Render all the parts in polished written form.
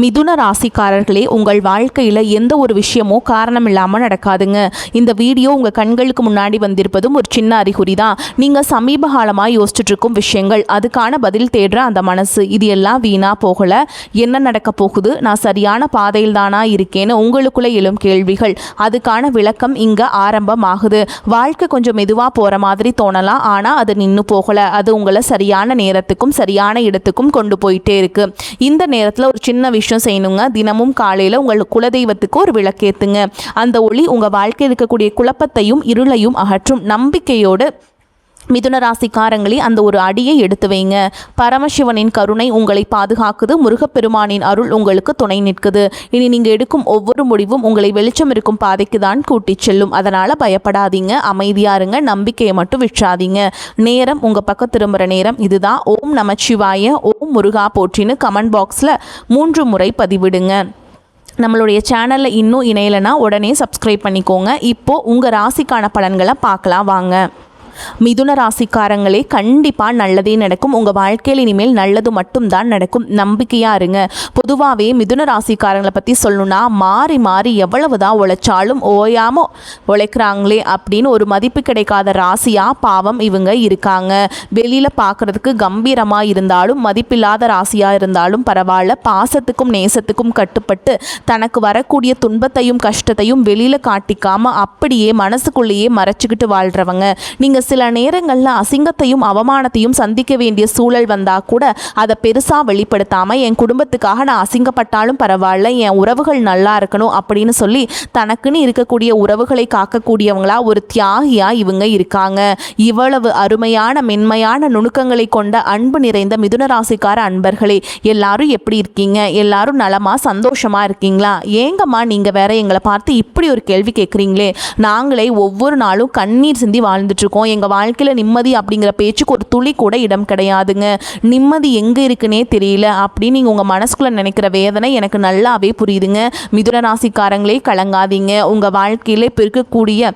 மிதுன ராசிக்காரர்களே, உங்கள் வாழ்க்கையில் எந்த ஒரு விஷயமோ காரணம் இல்லாமல் நடக்காதுங்க. இந்த வீடியோ உங்கள் கண்களுக்கு முன்னாடி வந்திருப்பதும் ஒரு சின்ன அறிகுறி தான். நீங்கள் சமீப காலமாக யோசிச்சுட்டு இருக்கும் விஷயங்கள், அதுக்கான பதில் தேடுற அந்த மனசு, இது எல்லாம் வீணாக போகலை. என்ன நடக்க போகுது, நான் சரியான பாதையில் தானா இருக்கேன்னு உங்களுக்குள்ளே எழும் கேள்விகள், அதுக்கான விளக்கம் இங்கே ஆரம்பமாகுது. வாழ்க்கை கொஞ்சம் மெதுவாக போகிற மாதிரி தோணலாம், ஆனால் அது நின்று போகலை. அது உங்களை சரியான நேரத்துக்கும் சரியான இடத்துக்கும் கொண்டு போயிட்டே இருக்கு. இந்த நேரத்தில் ஒரு சின்ன விஷயம் செய்யணுங்க. தினமும் காலையில் உங்கள் குலதெய்வத்துக்கு ஒரு விளக்கேத்துங்க. அந்த ஒளி உங்கள் வாழ்க்கையில் இருக்கக்கூடிய குழப்பத்தையும் இருளையும் அகற்றும். நம்பிக்கையோடு மிதுன ராசிக்காரங்களே, அந்த ஒரு அடியை எடுத்து வைங்க. பரமசிவனின் கருணை உங்களை பாதுகாக்குது. முருகப்பெருமானின் அருள் உங்களுக்கு துணை நிற்குது. இனி நீங்கள் எடுக்கும் ஒவ்வொரு முடிவும் உங்களை வெளிச்சம் இருக்கும் பாதைக்கு தான் கூட்டிச் செல்லும். அதனால் பயப்படாதீங்க, அமைதியாக இருங்க, நம்பிக்கையை மட்டும் விற்றாதீங்க. நேரம் உங்கள் பக்கம் திரும்புகிற நேரம் இதுதான். ஓம் நமச்சிவாய, ஓம் முருகா போற்றின்னு கமெண்ட் பாக்ஸில் 3 முறை பதிவிடுங்க. நம்மளுடைய சேனலில் இன்னும் இணையலைன்னா உடனே சப்ஸ்கிரைப் பண்ணிக்கோங்க. இப்போது உங்கள் ராசிக்கான பலன்களை பார்க்கலாம் வாங்க. மிதுன ராசிக்காரங்களே, கண்டிப்பாக நல்லதே நடக்கும். உங்கள் வாழ்க்கையில் இனிமேல் நல்லது மட்டும்தான் நடக்கும். நம்பிக்கையாக இருங்க. பொதுவாகவே மிதுன ராசிக்காரங்களை பற்றி சொல்லணும்னா, மாறி மாறி எவ்வளவு தான் உழைச்சாலும் ஓயாமல் உழைக்கிறாங்களே அப்படின்னு ஒரு மதிப்பு கிடைக்காத ராசியாக பாவம் இவங்க இருக்காங்க. வெளியில் பார்க்குறதுக்கு கம்பீரமாக இருந்தாலும், மதிப்பில்லாத ராசியாக இருந்தாலும் பரவாயில்ல, பாசத்துக்கும் நேசத்துக்கும் கட்டுப்பட்டு தனக்கு வரக்கூடிய துன்பத்தையும் கஷ்டத்தையும் வெளியில் காட்டிக்காமல் அப்படியே மனசுக்குள்ளேயே மறைச்சிக்கிட்டு வாழ்கிறவங்க. நீங்கள் சில நேரங்களில் அசிங்கத்தையும் அவமானத்தையும் சந்திக்க வேண்டிய சூழல் வந்தால் கூட அதை பெருசாக வெளிப்படுத்தாமல், என் குடும்பத்துக்காக நான் அசிங்கப்பட்டாலும் பரவாயில்ல, என் உறவுகள் நல்லா இருக்கணும் அப்படின்னு சொல்லி தனக்குன்னு இருக்கக்கூடிய உறவுகளை காக்கக்கூடியவங்களா ஒரு தியாகியாக இவங்க இருக்காங்க. இவ்வளவு அருமையான மென்மையான நுணுக்கங்களை கொண்ட அன்பு நிறைந்த மிதுன ராசிக்கார அன்பர்களே, எல்லாரும் எப்படி இருக்கீங்க? எல்லாரும் நலமாக சந்தோஷமாக இருக்கீங்களா? ஏங்கம்மா நீங்கள் வேற எங்களை பார்த்து இப்படி ஒரு கேள்வி கேட்குறீங்களே? நாங்களே ஒவ்வொரு நாளும் கண்ணீர் சிந்தி வாழ்ந்துட்டுருக்கோம். எங்கள் வாழ்க்கையில் நிம்மதி அப்படிங்கிற பேச்சுக்கு ஒரு துளி கூட இடம் கிடையாதுங்க. நிம்மதி எங்கே இருக்குன்னே தெரியல அப்படின்னு நீங்கள் உங்கள் மனசுக்குள்ளே நினைக்கிற வேதனை எனக்கு நல்லாவே புரியுதுங்க. மிதுன ராசிக்காரங்களே, கலங்காதீங்க. உங்கள் வாழ்க்கையில் இப்போ இருக்கக்கூடிய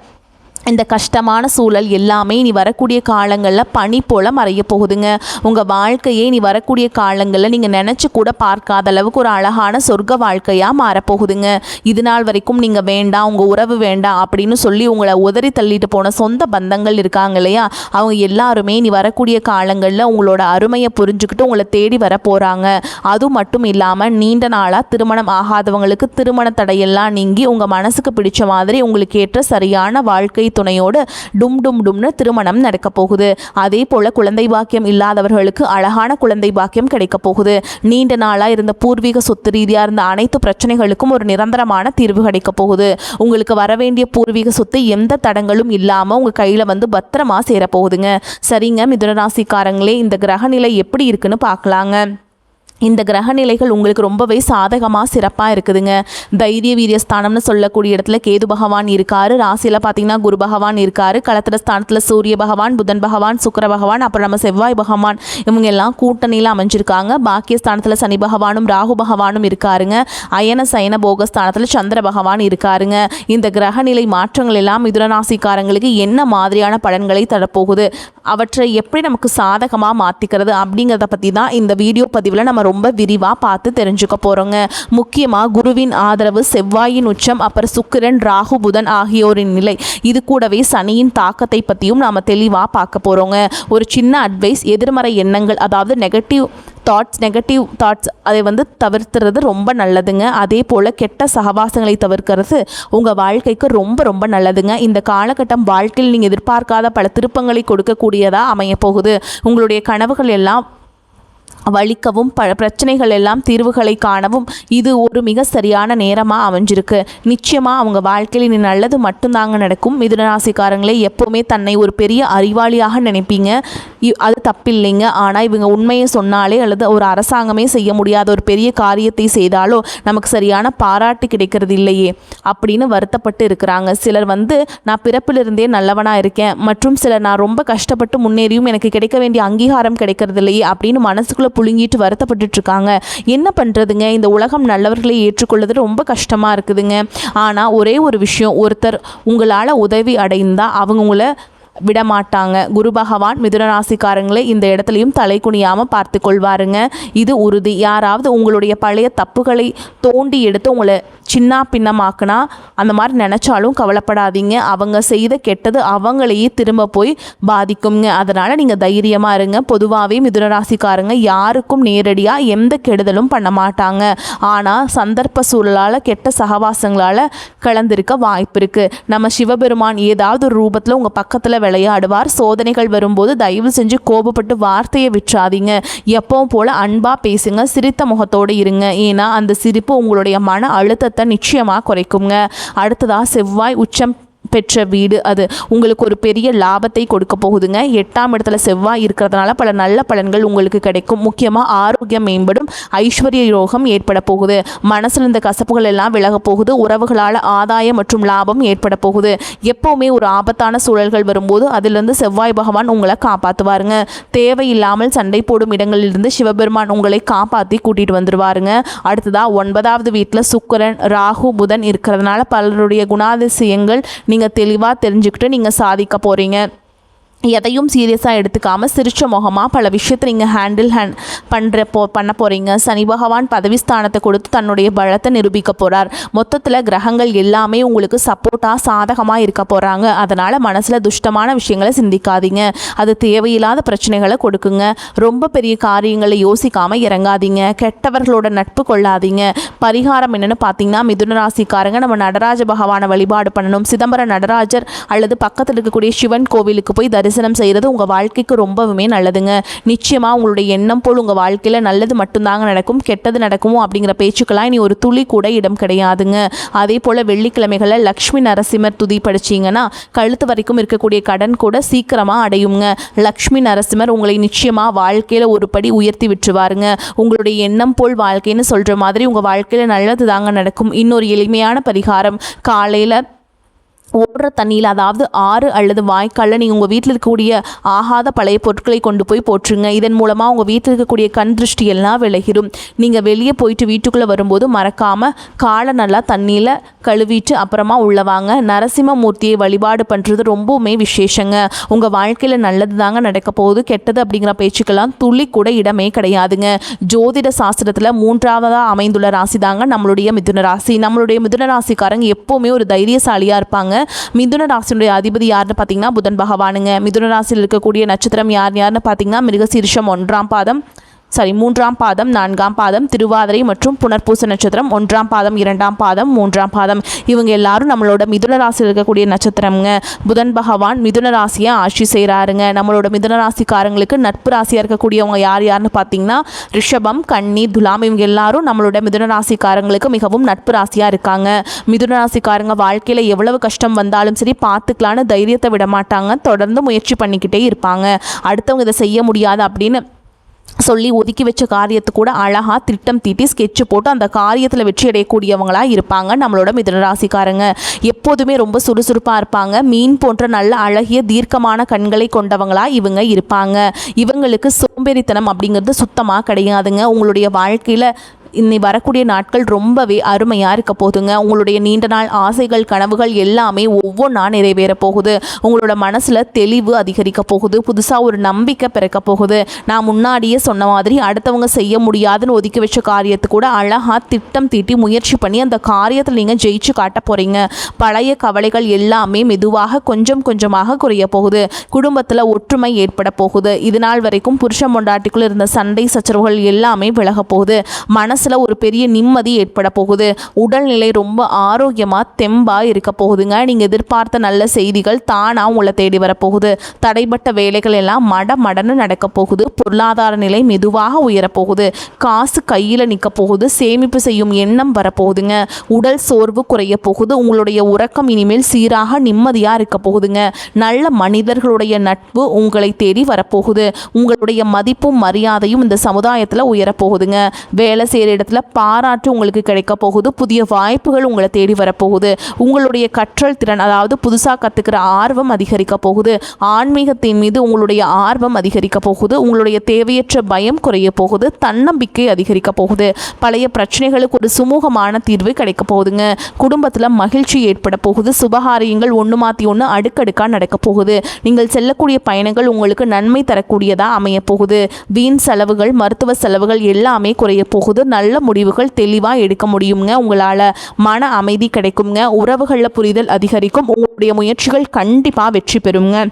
இந்த கஷ்டமான சூழல் எல்லாமே நீ வரக்கூடிய காலங்களில் பனி போல் மறைய போகுதுங்க. உங்கள் வாழ்க்கையை நீ வரக்கூடிய காலங்களில் நீங்கள் நினச்சி கூட பார்க்காத அளவுக்கு ஒரு அழகான சொர்க்க வாழ்க்கையாக மாறப்போகுதுங்க. இது நாள் வரைக்கும் நீங்கள் வேண்டாம், உங்கள் உறவு வேண்டாம் அப்படின்னு சொல்லி உங்களை உதறி தள்ளிட்டு போன சொந்த பந்தங்கள் இருக்காங்க இல்லையா, அவங்க எல்லாருமே நீ வரக்கூடிய காலங்களில் உங்களோட அருமையை புரிஞ்சுக்கிட்டு உங்களை தேடி வர போகிறாங்க. அது மட்டும் இல்லாமல் நீண்ட நாளாக திருமணம் ஆகாதவங்களுக்கு திருமண தடையெல்லாம் நீங்கி உங்கள் மனசுக்கு பிடிச்ச மாதிரி உங்களுக்கு ஏற்ற சரியான வாழ்க்கை துணையோடு டும் டும் டும்னு திருமணம் நடக்க போகுது. அதே போல குழந்தை பாக்கியம் இல்லாதவர்களுக்கு அழகான குழந்தை பாக்கியம் கிடைக்க போகுது. நீண்ட நாளாக இருந்த பூர்வீக சொத்து ரீதியாக இருந்த அனைத்து பிரச்சனைகளுக்கும் ஒரு நிரந்தரமான தீர்வு கிடைக்க போகுது. உங்களுக்கு வரவேண்டிய பூர்வீக சொத்து எந்த தடங்களும் இல்லாமல் உங்கள் கையில் வந்து பத்திரமா சேரப்போகுதுங்க. சரிங்க மிதுன ராசிக்காரங்களே, இந்த கிரகநிலை எப்படி இருக்குன்னு பார்க்கலாங்க. இந்த கிரகநிலைகள் உங்களுக்கு ரொம்பவே சாதகமாக சிறப்பாக இருக்குதுங்க. தைரிய வீரியஸ்தானம்னு சொல்லக்கூடிய இடத்துல கேது பகவான் இருக்கார். ராசியில் பார்த்தீங்கன்னா குரு பகவான் இருக்கார். களத்திர ஸ்தானத்தில் சூரிய பகவான், புதன் பகவான், சுக்கிர பகவான், அப்புறம் நம்ம செவ்வாய் பகவான், இவங்க எல்லாம் கூட்டணியில் அமைஞ்சிருக்காங்க. பாக்கியஸ்தானத்தில் சனி பகவானும் ராகு பகவானும் இருக்காருங்க. அயன சயன போகஸ்தானத்தில் சந்திர பகவான் இருக்காருங்க. இந்த கிரகநிலை மாற்றங்கள் எல்லாம் மிதுன ராசிக்காரங்களுக்கு என்ன மாதிரியான பலன்களை தரப்போகுது, அவற்றை எப்படி நமக்கு சாதகமாக மாற்றிக்கிறது அப்படிங்கிறத பற்றி தான் இந்த வீடியோ பதிவில் நம்ம ரொம்ப விரிவாக பார்த்து தெரிஞ்சுக்க போகிறோங்க. முக்கியமாக குருவின் ஆதரவு, செவ்வாயின் உச்சம், அப்புறம் சுக்கிரன், ராகு, புதன் ஆகியோரின் நிலை, இது கூடவே சனியின் தாக்கத்தை பற்றியும் நாம் தெளிவாக பார்க்க போகிறோங்க. ஒரு சின்ன அட்வைஸ், எதிர்மறை எண்ணங்கள் அதாவது நெகட்டிவ் தாட்ஸ் அதை வந்து தவிர்த்துறது ரொம்ப நல்லதுங்க. அதே போல் கெட்ட சகவாசங்களை தவிர்க்கிறது உங்கள் வாழ்க்கைக்கு ரொம்ப ரொம்ப நல்லதுங்க. இந்த காலகட்டம் வாழ்க்கையில் நீங்கள் எதிர்பார்க்காத பல திருப்பங்களை கொடுக்கக்கூடியதாக அமைய போகுது. உங்களுடைய கனவுகள் எல்லாம் வலிக்கவும் பிரச்சனைகள் எல்லாம் தீர்வுகளை காணவும் இது ஒரு மிக சரியான நேரமாக அமைஞ்சிருக்கு. நிச்சயமாக அவங்க வாழ்க்கையில் இனி நல்லது மட்டும்தாங்க நடக்கும். மிதுன ராசிக்காரங்களே, எப்போவுமே தன்னை ஒரு பெரிய அறிவாளியாக நினைப்பீங்க, அது தப்பில்லைங்க. ஆனால் இவங்க உண்மையை சொன்னாலே அல்லது ஒரு அரசாங்கமே செய்ய முடியாத ஒரு பெரிய காரியத்தை செய்தாலோ நமக்கு சரியான பாராட்டு கிடைக்கிறது இல்லையே அப்படின்னு வருத்தப்பட்டு இருக்கிறாங்க. சிலர் வந்து நான் பிறப்பிலிருந்தே நல்லவனாக இருக்கேன், மற்றும் சிலர் நான் ரொம்ப கஷ்டப்பட்டு முன்னேறியும் எனக்கு கிடைக்க வேண்டிய அங்கீகாரம் கிடைக்கிறது இல்லையே அப்படின்னு மனசுக்குள்ள புழுங்கிட்டு வருத்தப்பட்டு இருக்காங்க. என்ன பண்ணுறதுங்க, இந்த உலகம் நல்லவர்களை ஏற்றுக்கொள்வது ரொம்ப கஷ்டமாக இருக்குதுங்க. ஆனால் ஒரே ஒரு விஷயம், ஒருத்தர் உங்களால் உதவி அடைந்தால் அவங்க உங்களை விடமாட்டாங்க. குரு பகவான் மிதுன ராசிக்காரங்களே இந்த இடத்துலையும் தலை குனியாமல் பார்த்து கொள்வாருங்க. இது உறுதி. யாராவது உங்களுடைய பழைய தப்புகளை தோண்டி எடுத்து உங்களை சின்ன பின்னமாக்குனா அந்த மாதிரி நினச்சாலும் கவலைப்படாதீங்க. அவங்க செய்த கெட்டது அவங்களையே திரும்ப போய் பாதிக்குங்க. அதனால் நீங்கள் தைரியமாக இருங்க. பொதுவாகவே மிதுன ராசிக்காரங்க யாருக்கும் நேரடியாக எந்த கெடுதலும் பண்ண மாட்டாங்க. ஆனால் சந்தர்ப்ப சூழலால் கெட்ட சகவாசங்களால் கலந்திருக்க வாய்ப்பு இருக்குது. நம்ம சிவபெருமான் ஏதாவது ஒரு ரூபத்தில் உங்கள் பக்கத்தில் விளையாடுவார். சோதனைகள் வரும்போது தயவு செஞ்சு கோபப்பட்டு வார்த்தையை விட்டுறாதீங்க. எப்பவும் போல் அன்பாக பேசுங்க. சிரித்த முகத்தோடு இருங்க. ஏன்னா அந்த சிரிப்பு உங்களுடைய மன அழுத்தத்தை நிச்சயமாக குறைக்குங்க. அடுத்ததாக செவ்வாய் உச்சம் பெற்ற வீடு, அது உங்களுக்கு ஒரு பெரிய லாபத்தை கொடுக்க போகுதுங்க. 8ஆம் இடத்துல செவ்வாய் இருக்கிறதுனால பல நல்ல பலன்கள் உங்களுக்கு கிடைக்கும். முக்கியமாக ஆரோக்கியம் மேம்படும். ஐஸ்வர்ய யோகம் ஏற்பட போகுது. மனசில் இந்த கசப்புகள் எல்லாம் விலக போகுது. உறவுகளால் ஆதாயம் மற்றும் லாபம் ஏற்பட போகுது. எப்போவுமே ஒரு ஆபத்தான சூழல்கள் வரும்போது அதிலிருந்து செவ்வாய் பகவான் உங்களை காப்பாற்றுவாருங்க. தேவையில்லாமல் சண்டை போடும் இடங்களிலிருந்து சிவபெருமான் உங்களை காப்பாற்றி கூட்டிகிட்டு வந்துடுவாருங்க. அடுத்ததாக 9வது வீட்டில் சுக்கிரன் ராகு புதன் இருக்கிறதுனால பலருடைய குணாதிசயங்கள் நீங்கள் தெளிவாக தெரிஞ்சுக்கிட்டு நீங்கள் சாதிக்க போகிறீங்க. எதையும் சீரியஸாக எடுத்துக்காமல் சிரிச்ச முகமாக பல விஷயத்தை நீங்கள் பண்ண போகிறீங்க. சனி பகவான் பதவி ஸ்தானத்தை கொடுத்து தன்னுடைய பலத்தை நிரூபிக்க போகிறார். மொத்தத்தில் கிரகங்கள் எல்லாமே உங்களுக்கு சப்போர்ட்டாக சாதகமாக இருக்க போகிறாங்க. அதனால் மனசில் துஷ்டமான விஷயங்களை சிந்திக்காதீங்க. அது தேவையில்லாத பிரச்சனைகளை கொடுக்குங்க. ரொம்ப பெரிய காரியங்களை யோசிக்காமல் இறங்காதீங்க. கெட்டவர்களோட நட்பு கொள்ளாதீங்க. பரிகாரம் என்னென்னு பார்த்தீங்கன்னா, மிதுன ராசிக்காரங்க நம்ம நடராஜ பகவானை வழிபாடு பண்ணணும். சிதம்பரம் நடராஜர் அல்லது பக்கத்தில் இருக்கக்கூடிய சிவன் கோவிலுக்கு போய் தரிசனம் செய்கிறது உங்கள் வாழ்க்கைக்கு ரொம்பவுமே நல்லதுங்க. நிச்சயமாக உங்களுடைய எண்ணம் போல் உங்கள் வாழ்க்கையில் நல்லது மட்டும்தாங்க நடக்கும். கெட்டது நடக்குமோ அப்படிங்கிற பேச்சுக்கெல்லாம் இனி ஒரு துளி கூட இடம் கிடையாதுங்க. அதே போல் வெள்ளிக்கிழமைகளில் லக்ஷ்மி நரசிம்மர் துதி படிச்சிங்கன்னா கழுத்து வரைக்கும் இருக்கக்கூடிய கடன் கூட சீக்கிரமாக அடையுங்க. லக்ஷ்மி நரசிம்மர் உங்களை நிச்சயமாக வாழ்க்கையில் ஒரு படி உயர்த்தி விட்டுருவாருங்க. உங்களுடைய எண்ணம் போல் வாழ்க்கைன்னு சொல்கிற மாதிரி உங்கள் வாழ்க்கையில் நல்லது தாங்க நடக்கும். இன்னொரு எளிமையான பரிகாரம், காலையில் ஓடுற தண்ணியில், அதாவது ஆறு அல்லது வாய்க்காலில் நீங்கள் உங்கள் வீட்டில் இருக்கக்கூடிய ஆகாத பழைய பொருட்களை கொண்டு போய் போட்டுருங்க. இதன் மூலமாக உங்கள் வீட்டில் இருக்கக்கூடிய கண் திருஷ்டி எல்லாம் விலகிடும். நீங்கள் வெளியே போயிட்டு வீட்டுக்குள்ளே வரும்போது மறக்காமல் காலை நல்லா தண்ணியில் கழுவிட்டு அப்புறமா உள்ளவாங்க. நரசிம்மமூர்த்தியை வழிபாடு பண்ணுறது ரொம்பவுமே விசேஷங்க. உங்கள் வாழ்க்கையில் நல்லது தாங்க நடக்க போகுது. கெட்டது அப்படிங்கிற பேச்சுக்கெல்லாம் துளி கூட இடமே கிடையாதுங்க. ஜோதிட சாஸ்திரத்தில் 3ஆவதாக அமைந்துள்ள ராசி தாங்க நம்மளுடைய மிதுன ராசி. நம்மளுடைய மிதுன ராசிக்காரங்க எப்போவுமே ஒரு தைரியசாலியாக இருப்பாங்க. மிதுன ராசியுடைய அதிபதி யாருன்னு பார்த்தீங்கன்னா புதன் பகவானுங்க. மிதுன ராசியில் இருக்கக்கூடிய நட்சத்திரம் யாருன்னு பார்த்தீங்கன்னா மிருகசீரிஷம் 3ஆம் பாதம், 4ஆம் பாதம், திருவாதிரை மற்றும் புனர்பூச நட்சத்திரம் 1ஆம் பாதம், 2ஆம் பாதம், 3ஆம் பாதம். இவங்க எல்லாரும் நம்மளோட மிதுன ராசியில் இருக்கக்கூடிய நட்சத்திரம்ங்க. புதன் பகவான் மிதுன ராசியை ஆட்சி செய்கிறாருங்க. நம்மளோட மிதுன ராசிக்காரங்களுக்கு நட்பு ராசியாக இருக்கக்கூடியவங்க யாருன்னு பார்த்தீங்கன்னா ரிஷபம், கன்னி, துலாம். இவங்க எல்லாரும் நம்மளோட மிதுன ராசிக்காரங்களுக்கு மிகவும் நட்பு ராசியாக இருக்காங்க. மிதுன ராசிக்காரங்க வாழ்க்கையில் எவ்வளவு கஷ்டம் வந்தாலும் சரி பார்த்துக்கலான்னு தைரியத்தை விட மாட்டாங்க. தொடர்ந்து முயற்சி பண்ணிக்கிட்டே இருப்பாங்க. அடுத்தவங்க இதை செய்ய முடியாது அப்படின்னு சொல்லி ஒதுக்கி வச்ச காரியத்தை கூட அழகாக திட்டம் தீட்டி ஸ்கெட்சு போட்டு அந்த காரியத்தில் வெற்றி அடையக்கூடியவங்களாக இருப்பாங்க நம்மளோட மிதுன ராசிக்காரங்க. எப்போதுமே ரொம்ப சுறுசுறுப்பாக இருப்பாங்க. மீன் போன்ற நல்ல அழகிய தீர்க்கமான கண்களை கொண்டவங்களாக இவங்க இருப்பாங்க. இவங்களுக்கு சோம்பேறித்தனம் அப்படிங்கிறது சுத்தமாக கிடையாதுங்க. உங்களுடைய வாழ்க்கையில் இன்னி வரக்கூடிய நாட்கள் ரொம்பவே அருமையாக இருக்க போகுதுங்க. உங்களுடைய நீண்ட நாள் ஆசைகள் கனவுகள் எல்லாமே ஒவ்வொன்றா நிறைவேற போகுது. உங்களோட மனசில் தெளிவு அதிகரிக்க போகுது. புதுசாக ஒரு நம்பிக்கை பிறக்க போகுது. நான் முன்னாடியே சொன்ன மாதிரி அடுத்தவங்க செய்ய முடியாதுன்னு ஒதுக்கி வச்ச காரியத்தை கூட அழகாக திட்டம் தீட்டி முயற்சி பண்ணி அந்த காரியத்தில் நீங்கள் ஜெயிச்சு காட்ட போகிறீங்க. பழைய கவலைகள் எல்லாமே மெதுவாக கொஞ்சம் கொஞ்சமாக குறைய போகுது. குடும்பத்தில் ஒற்றுமை ஏற்பட போகுது. இது நாள் வரைக்கும் புருஷன் பொண்டாட்டிக்குள்ள இருந்த சண்டை சச்சரவுகள் எல்லாமே விலக போகுது. மனசில் ஒரு பெரிய நிம்மதி ஏற்பட போகுது. உடல்நிலை ரொம்ப ஆரோக்கியமாக தெம்பாக இருக்க போகுதுங்க. நீங்கள் எதிர்பார்த்த நல்ல செய்திகள் தானாக உங்களை தேடி வரப்போகுது. தடைப்பட்ட வேலைகள் எல்லாம் மடன்னு நடக்க போகுது. பொருளாதார நிலை மெதுவாக உயரப்போகுது. காசு கையில் நிற்க போகுது. சேமிப்பு செய்யும் எண்ணம் வரப்போகுதுங்க. உடல் சோர்வு குறைய போகுது. உங்களுடைய உறக்கம் இனிமேல் சீராக நிம்மதியாக இருக்க போகுதுங்க. நல்ல மனிதர்களுடைய நட்பு உங்களை தேடி வரப்போகுது. உங்களுடைய மதிப்பும் மரியாதையும் இந்த சமுதாயத்தில் உயரப்போகுதுங்க. வேலை செய்கிற மேலிடத்துல பாராட்டு உங்களுக்கு கிடைக்க போகுது. புதிய வாய்ப்புகள் உங்களை தேடி வரப்போகுது. உங்களுடைய கற்றல் திறன், அதாவது புதுசாக கற்றுக்கிற ஆர்வம் அதிகரிக்க போகுது. ஆன்மீகத்தின் மீது உங்களுடைய ஆர்வம் அதிகரிக்க போகுது. உங்களுடைய தேவையற்ற பயம் குறைய போகுது. தன்னம்பிக்கை அதிகரிக்க போகுது. பழைய பிரச்சனைகளுக்கு ஒரு சுமூகமான தீர்வு கிடைக்க போகுதுங்க. குடும்பத்தில் மகிழ்ச்சி ஏற்பட போகுது. சுபகாரியங்கள் ஒன்று மாற்றி ஒன்று அடுக்கடுக்காக நடக்க போகுது. நீங்கள் செல்லக்கூடிய பயணங்கள் உங்களுக்கு நன்மை தரக்கூடியதாக அமைய போகுது. வீண் செலவுகள், மருத்துவ செலவுகள் எல்லாமே குறைய போகுது. நல்ல முடிவுகள் தெளிவாக எடுக்க முடியுங்க. உங்களால் மன அமைதி கிடைக்குங்க. உறவுகளில் புரிதல் அதிகரிக்கும். உங்களுடைய முயற்சிகள் கண்டிப்பாக வெற்றி பெறுங்க.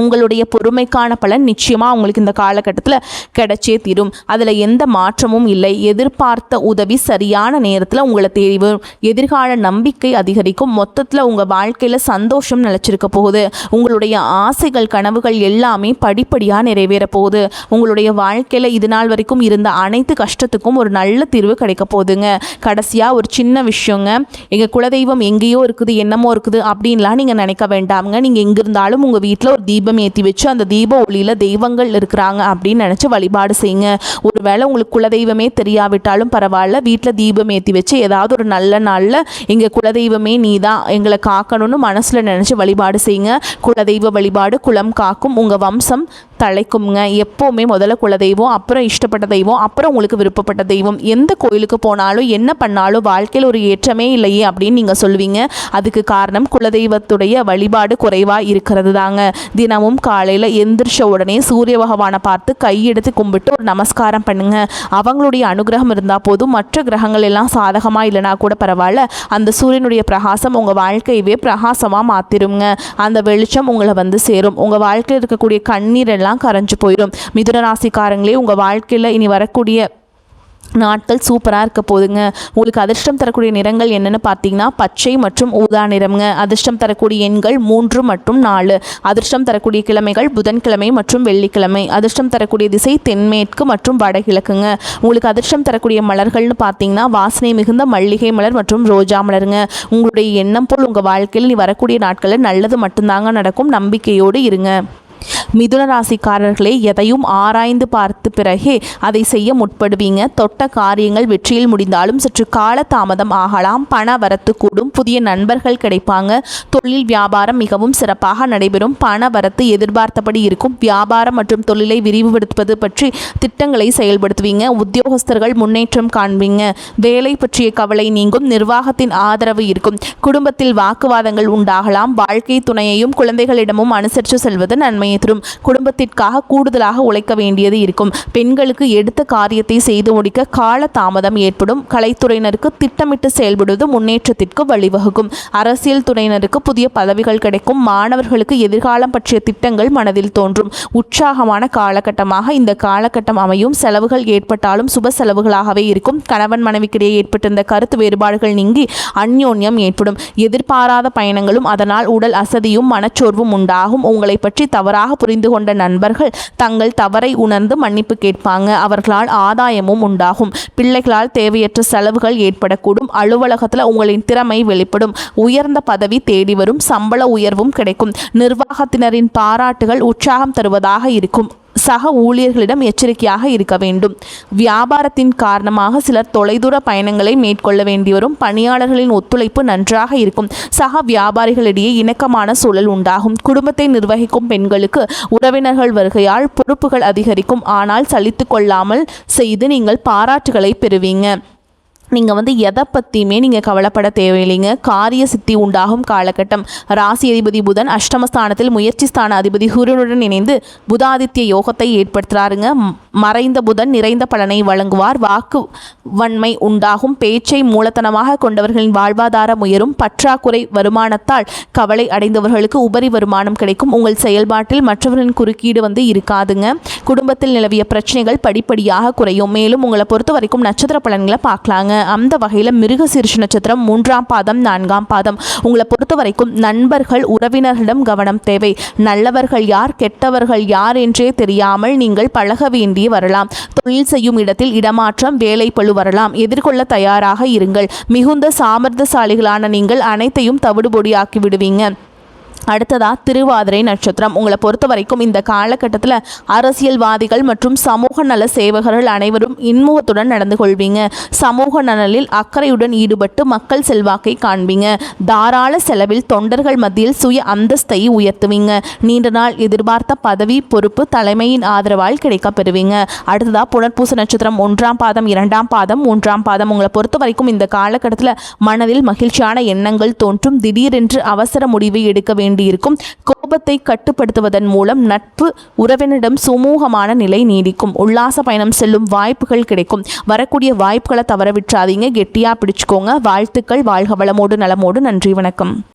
உங்களுடைய பொறுமைக்கான பலன் நிச்சயமாக உங்களுக்கு இந்த காலகட்டத்தில் கிடைச்சே தீரும். அதில் எந்த மாற்றமும் இல்லை. எதிர்பார்த்த உதவி சரியான நேரத்தில் உங்களை தேடி வரும். எதிர்கால நம்பிக்கை அதிகரிக்கும். மொத்தத்தில் உங்கள் வாழ்க்கையில் சந்தோஷம் நிலச்சிருக்க போகுது. உங்களுடைய ஆசைகள், கனவுகள் எல்லாமே படிப்படியாக நிறைவேற போகுது. உங்களுடைய வாழ்க்கையில் இது நாள் வரைக்கும் இருந்த அனைத்து கஷ்டத்துக்கும் ஒரு நல்ல தீர்வு கிடைக்க போகுதுங்க. கடைசியாக ஒரு சின்ன விஷயங்க, எங்கள் குலதெய்வம் எங்கேயோ இருக்குது, என்னமோ இருக்குது அப்படின்லாம் நீங்கள் நினைக்க வேண்டாமுங்க. நீங்கள் எங்கே இருந்தாலும் உங்கள் வீட்டில் ஒரு தீபம் ஏற்றி வச்சு அந்த தீப ஒளியில் தெய்வங்கள் இருக்கிறாங்க அப்படின்னு நினச்சி வழிபாடு செய்யுங்க. ஒருவேளை உங்களுக்கு குலதெய்வமே தெரியாவிட்டாலும் பரவாயில்ல, வீட்டில் தீபம் ஏற்றி வச்சு ஏதாவது ஒரு நல்ல நாளில் எங்கள் குலதெய்வமே நீ தான் எங்களை காக்கணும்னு மனசில் நினச்சி வழிபாடு செய்யுங்க. குலதெய்வ வழிபாடு குலம் காக்கும். உங்கள் வம்சம் தலைக்குங்க. எப்போவுமே முதல்ல குலதெய்வம், அப்புறம் இஷ்டப்பட்ட தெய்வம், அப்புறம் உங்களுக்கு விருப்பப்பட்ட தெய்வம். எந்த கோயிலுக்கு போனாலும் என்ன பண்ணாலும் வாழ்க்கையில் ஒரு ஏற்றமே இல்லையே அப்படின்னு நீங்கள் சொல்லுவீங்க. அதுக்கு காரணம் குலதெய்வத்துடைய வழிபாடு குறைவாக இருக்கிறது தாங்க. தினமும் காலையில் எந்திரிச்ச உடனே சூரிய பகவானை பார்த்து கையெடுத்து கும்பிட்டு ஒரு நமஸ்காரம் பண்ணுங்க. அவங்களுடைய அனுகிரகம் இருந்தால் போதும். மற்ற கிரகங்கள் எல்லாம் சாதகமாக இல்லைனா கூட பரவாயில்ல, அந்த சூரியனுடைய பிரகாசம் உங்கள் வாழ்க்கையவே பிரகாசமாக மாற்றிடுங்க. அந்த வெளிச்சம் உங்களை வந்து சேரும். உங்கள் வாழ்க்கையில் இருக்கக்கூடிய கண்ணீர் எல்லாம் கரைஞ்சு போயிடும். மிதுன ராசிக்காரங்களே, உங்கள் வாழ்க்கையில் இனி வரக்கூடிய நாட்கள் சூப்பராக இருக்க போதுங்க. உங்களுக்கு அதிர்ஷ்டம் தரக்கூடிய நிறங்கள் என்னென்னு பார்த்தீங்கன்னா பச்சை மற்றும் ஊதா நிறம்ங்க. அதிர்ஷ்டம் தரக்கூடிய எண்கள் 3 மற்றும் 4. அதிர்ஷ்டம் தரக்கூடிய கிழமைகள் புதன்கிழமை மற்றும் வெள்ளிக்கிழமை. அதிர்ஷ்டம் தரக்கூடிய திசை தென்மேற்கு மற்றும் வடகிழக்குங்க. உங்களுக்கு அதிர்ஷ்டம் தரக்கூடிய மலர்கள்னு பார்த்தீங்கன்னா வாசனை மிகுந்த மல்லிகை மலர் மற்றும் ரோஜா மலருங்க. உங்களுடைய எண்ணம் போல் உங்கள் வாழ்க்கையில் நீ வரக்கூடிய நாட்களில் நல்லது மட்டும்தாங்க நடக்கும். நம்பிக்கையோடு இருங்க. மிதுன ராசிக்காரர்களே, எதையும் ஆராய்ந்து பார்த்து பிறகே அதை செய்ய முற்படுவீங்க. தொட்ட காரியங்கள் வெற்றியில் முடிந்தாலும் சற்று கால தாமதம் ஆகலாம். பண வரத்து கூடும். புதிய நண்பர்கள் கிடைப்பாங்க. தொழில் வியாபாரம் மிகவும் சிறப்பாக நடைபெறும். பண வரத்து எதிர்பார்த்தபடி இருக்கும். வியாபாரம் மற்றும் தொழிலை விரிவுபடுத்துவது பற்றி திட்டங்களை செயல்படுத்துவீங்க. உத்தியோகஸ்தர்கள் முன்னேற்றம் காண்பீங்க. வேலை பற்றிய கவலை நீங்கும். நிர்வாகத்தின் ஆதரவு இருக்கும். குடும்பத்தில் வாக்குவாதங்கள் உண்டாகலாம். வாழ்க்கை துணையையும் குழந்தைகளிடமும் அனுசரித்து செல்வது நன்மையை தரும். குடும்பத்திற்காக கூடுதலாக உழைக்க வேண்டியது இருக்கும். பெண்களுக்கு எடுத்த காரியத்தை செய்து முடிக்க கால தாமதம் ஏற்படும். கலைத்துறையினருக்கு திட்டமிட்டு செயல்படுவது முன்னேற்றத்திற்கு வழிவகுக்கும். அரசியல் துறையினருக்கு புதிய பதவிகள் கிடைக்கும். மாணவர்களுக்கு எதிர்காலம் பற்றிய திட்டங்கள் மனதில் தோன்றும். உற்சாகமான காலகட்டமாக இந்த காலகட்டம் அமையும். செலவுகள் ஏற்பட்டாலும் சுப செலவுகளாகவே இருக்கும். கணவன் மனைவிக்கிடையே ஏற்பட்டிருந்த கருத்து வேறுபாடுகள் நீங்கி அந்யோன்யம் ஏற்படும். எதிர்பாராத பயணங்களும் அதனால் உடல் அசதியும் மனச்சோர்வும் உண்டாகும். உங்களை பற்றி தவறாக புரிந்து கொண்ட நண்பர்கள் தங்கள் தவறை உணர்ந்து மன்னிப்பு கேட்பாங்க. அவர்களால் ஆதாயமும் உண்டாகும். பிள்ளைகளால் தேவையற்ற செலவுகள் ஏற்படக்கூடும். அலுவலகத்தில் உங்களின் திறமை வெளிப்படும். உயர்ந்த பதவி தேடி வரும். சம்பள உயர்வும் கிடைக்கும். நிர்வாகத்தினரின் பாராட்டுகள் உற்சாகம் தருவதாக இருக்கும். சக ஊழியர்களிடம் எச்சரிக்கையாக இருக்க வேண்டும். வியாபாரத்தின் காரணமாக சிலர் தொலைதூர பயணங்களை மேற்கொள்ள வேண்டி வரும். பணியாளர்களின் ஒத்துழைப்பு நன்றாக இருக்கும். சக வியாபாரிகளிடையே இணக்கமான சூழல் உண்டாகும். குடும்பத்தை நிர்வகிக்கும் பெண்களுக்கு உறவினர்கள் வருகையால் பொறுப்புகள் அதிகரிக்கும். ஆனால் சலித்து கொள்ளாமல் செய்து நீங்கள் பாராட்டுகளை பெறுவீங்க. நீங்கள் எதை பற்றியுமே நீங்கள் கவலைப்பட தேவையில்லைங்க. காரிய சித்தி உண்டாகும் காலகட்டம். ராசி அதிபதி புதன் அஷ்டமஸ்தானத்தில் முயற்சி ஸ்தான அதிபதி சூரியனுடன் இணைந்து புதாதித்ய யோகத்தை ஏற்படுத்துகிறாருங்க. மறைந்த புதன் நிறைந்த பலனை வழங்குவார். வாக்கு வன்மை உண்டாகும். பேச்சை மூலத்தனமாக கொண்டவர்களின் வாழ்வாதாரம் உயரும். பற்றாக்குறை வருமானத்தால் கவலை அடைந்தவர்களுக்கு உபரி வருமானம் கிடைக்கும். உங்கள் செயல்பாட்டில் மற்றவர்களின் குறுக்கீடு இருக்காதுங்க. குடும்பத்தில் நிலவிய பிரச்சனைகள் படிப்படியாக குறையும். மேலும் உங்களை பொறுத்த வரைக்கும் நட்சத்திர பலன்களை பார்க்கலாங்க. அந்த வகையில் மிருகசீரிஷ நட்சத்திரம் 3ஆம் பாதம் 4ஆம் பாதம். உங்களை பொறுத்த வரைக்கும் நண்பர்கள் உறவினர்களிடம் கவனம் தேவை. நல்லவர்கள் யார் கெட்டவர்கள் யார் என்றே தெரியாமல் நீங்கள் பழக வேண்டி வரலாம். தொழில் செய்யும் இடத்தில் இடமாற்றம் வேலை பளு வரலாம். எதிர்கொள்ள தயாராக இருங்கள். மிகுந்த சாமர்த்தியசாலிகளான நீங்கள் அனைத்தையும் தவிடுபொடியாக்கி விடுவீங்க. அடுத்ததா திருவாதிரை நட்சத்திரம். உங்களை பொறுத்த வரைக்கும் இந்த காலகட்டத்தில் அரசியல்வாதிகள் மற்றும் சமூக நல சேவகர்கள் அனைவரும் இன்முகத்துடன் நடந்து கொள்வீங்க. சமூக நலனில் அக்கறையுடன் ஈடுபட்டு மக்கள் செல்வாக்கை காண்பீங்க. தாராள செலவில் தொண்டர்கள் மத்தியில் சுய அந்தஸ்தை உயர்த்துவீங்க. நீண்ட நாள் எதிர்பார்த்த பதவி பொறுப்பு தலைமையின் ஆதரவால் கிடைக்க பெறுவீங்க. அடுத்ததா புனர்பூச நட்சத்திரம் 1ஆம் பாதம் 2ஆம் பாதம் 3ஆம் பாதம். உங்களை பொறுத்த வரைக்கும் இந்த காலகட்டத்தில் மனதில் மகிழ்ச்சியான எண்ணங்கள் தோன்றும். திடீரென்று அவசர முடிவை எடுக்க வேண்டும் இருக்கும். கோபத்தை கட்டுப்படுத்துவதன் மூலம் நட்பு உறவினரிடம் சுமூகமான நிலை நீடிக்கும். உல்லாச பயணம் செல்லும் வாய்ப்புகள் கிடைக்கும். வரக்கூடிய வாய்ப்புகளை தவற விட்டுறாதீங்க. கெட்டியா பிடிச்சுக்கோங்க. வாழ்த்துக்கள். வாழ்க வளமோடு நலமோடு. நன்றி, வணக்கம்.